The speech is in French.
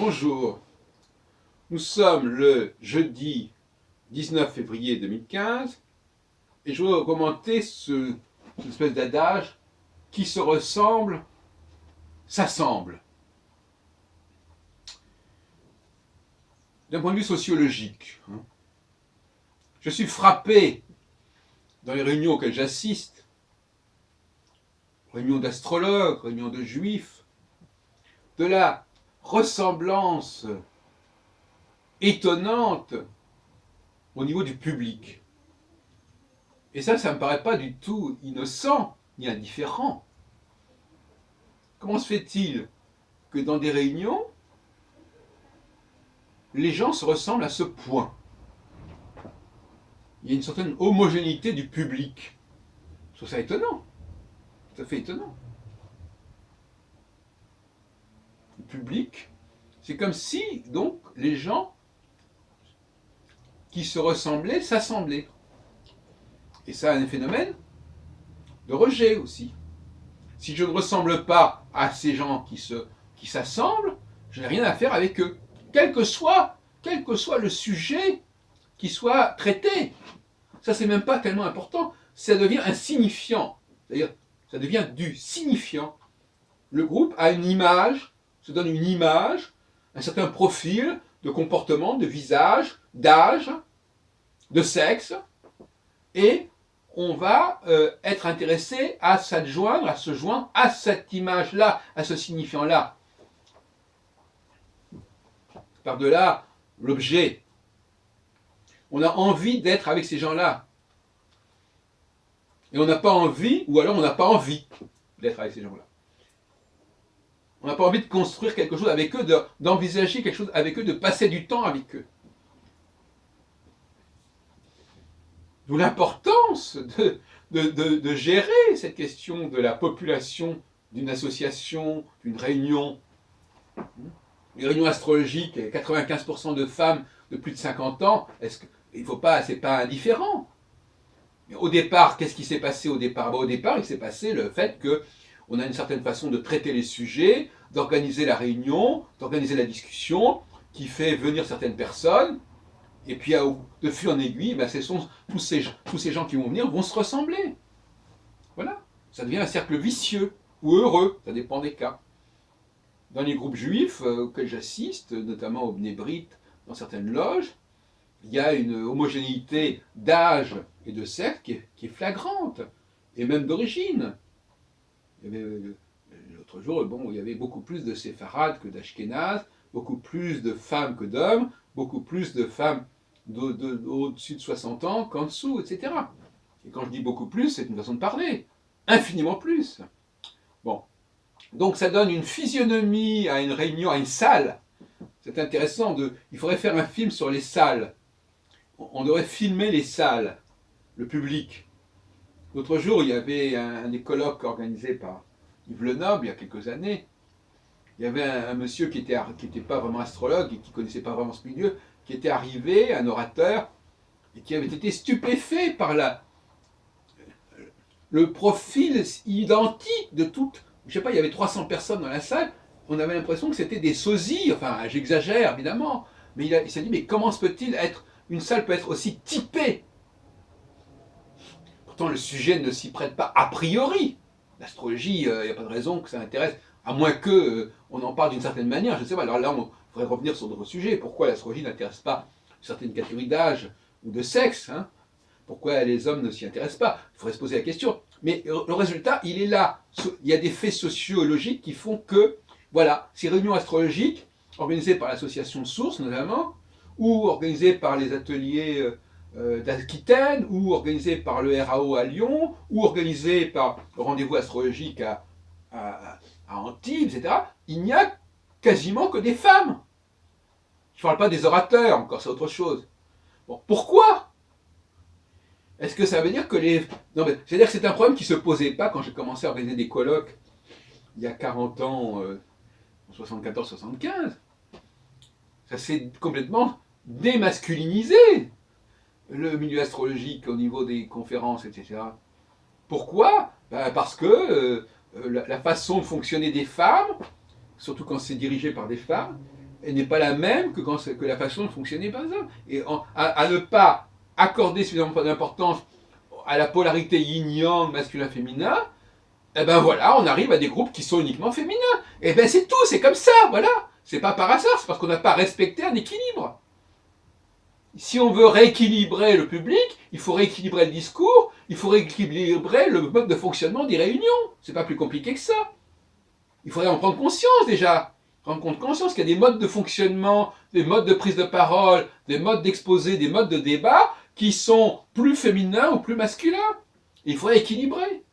Bonjour, nous sommes le jeudi 19 février 2015 et je voudrais commenter cette espèce d'adage qui se ressemble, s'assemble. D'un point de vue sociologique, je suis frappé dans les réunions auxquelles j'assiste, réunions d'astrologues, réunions de juifs, de la ressemblance étonnante au niveau du public. Et ça ne me paraît pas du tout innocent ni indifférent. Comment se fait-il que dans des réunions, les gens se ressemblent à ce point? Il y a une certaine homogénéité du public. Je trouve ça étonnant. Tout à fait étonnant. Le public, c'est comme si, donc, les gens qui se ressemblaient s'assemblaient. Et ça a un phénomène de rejet aussi. Si je ne ressemble pas à ces gens qui s'assemblent, je n'ai rien à faire avec eux. Quel que soit le sujet qui soit traité. Ça, c'est même pas tellement important. Ça devient un signifiant. C'est-à-dire, ça devient du signifiant. Le groupe a une image, se donne une image, un certain profil de comportement, de visage, d'âge, de sexe, et on va être intéressé à s'adjoindre, à se joindre à cette image-là, à ce signifiant-là. Par-delà l'objet. On a envie d'être avec ces gens-là. Et on n'a pas envie, ou alors on n'a pas envie d'être avec ces gens-là. On n'a pas envie de construire quelque chose avec eux, d'envisager quelque chose avec eux, de passer du temps avec eux. D'où l'importance de gérer cette question de la population d'une association, d'une réunion. Une réunion astrologique, 95% de femmes de plus de 50 ans, c'est pas indifférent. Mais au départ, qu'est-ce qui s'est passé au départ? Au départ, il s'est passé le fait qu'on a une certaine façon de traiter les sujets, d'organiser la réunion, d'organiser la discussion, qui fait venir certaines personnes, et puis de fil en aiguille, tous ces gens qui vont venir vont se ressembler. Voilà, ça devient un cercle vicieux, ou heureux, ça dépend des cas. Dans les groupes juifs auxquels j'assiste, notamment au Bnei Brit, dans certaines loges, il y a une homogénéité d'âge et de sexe qui est flagrante, et même d'origine. L'autre jour, il y avait beaucoup plus de séfarades que d'ashkénazes, beaucoup plus de femmes que d'hommes, beaucoup plus de femmes au-dessus de 60 ans qu'en dessous, etc. Et quand je dis beaucoup plus, c'est une façon de parler. Infiniment plus. Bon. Donc ça donne une physionomie à une réunion, à une salle. C'est intéressant, il faudrait faire un film sur les salles. On devrait filmer les salles, le public. L'autre jour, il y avait des colloques organisés par Yves Lenoble, il y a quelques années. Il y avait un monsieur qui était pas vraiment astrologue et qui connaissait pas vraiment ce milieu, qui était arrivé, un orateur, et qui avait été stupéfait par le profil identique de toutes. Je sais pas, il y avait 300 personnes dans la salle, on avait l'impression que c'était des sosies, enfin j'exagère évidemment, mais il s'est dit, mais comment se peut-il une salle peut être aussi typée? Pourtant le sujet ne s'y prête pas a priori. L'astrologie, il n'y a pas de raison que ça intéresse, à moins qu'on en parle d'une certaine manière, je ne sais pas, alors là on faudrait revenir sur d'autres sujets, pourquoi l'astrologie n'intéresse pas une certaine catégorie d'âge ou de sexe, pourquoi les hommes ne s'y intéressent pas? Il faudrait se poser la question. Mais le résultat, il est là. Il y a des faits sociologiques qui font que, voilà, ces réunions astrologiques, organisées par l'association Source notamment, ou organisées par les ateliers d'Aquitaine, ou organisées par le RAO à Lyon, ou organisées par le rendez-vous astrologique à Antibes, etc., il n'y a quasiment que des femmes. Je ne parle pas des orateurs, encore c'est autre chose. Bon, pourquoi? Est-ce que ça veut dire que Non, mais c'est-à-dire que c'est un problème qui ne se posait pas quand j'ai commencé à organiser des colloques il y a 40 ans, en 74-75. Ça s'est complètement démasculinisé, le milieu astrologique au niveau des conférences, etc. Pourquoi? Parce que la façon de fonctionner des femmes, surtout quand c'est dirigé par des femmes, n'est pas la même que la façon de fonctionner par exemple. Et à ne pas accorder suffisamment d'importance à la polarité yin-yang, masculin-féminin, eh ben voilà, on arrive à des groupes qui sont uniquement féminins. Et ben c'est tout, c'est comme ça, voilà. C'est pas par hasard, c'est parce qu'on n'a pas respecté un équilibre. Si on veut rééquilibrer le public, il faut rééquilibrer le discours, il faut rééquilibrer le mode de fonctionnement des réunions. C'est pas plus compliqué que ça. Il faudrait en prendre conscience déjà. Prendre conscience qu'il y a des modes de fonctionnement, des modes de prise de parole, des modes d'exposé, des modes de débat qui sont plus féminins ou plus masculins. Et il faudrait équilibrer.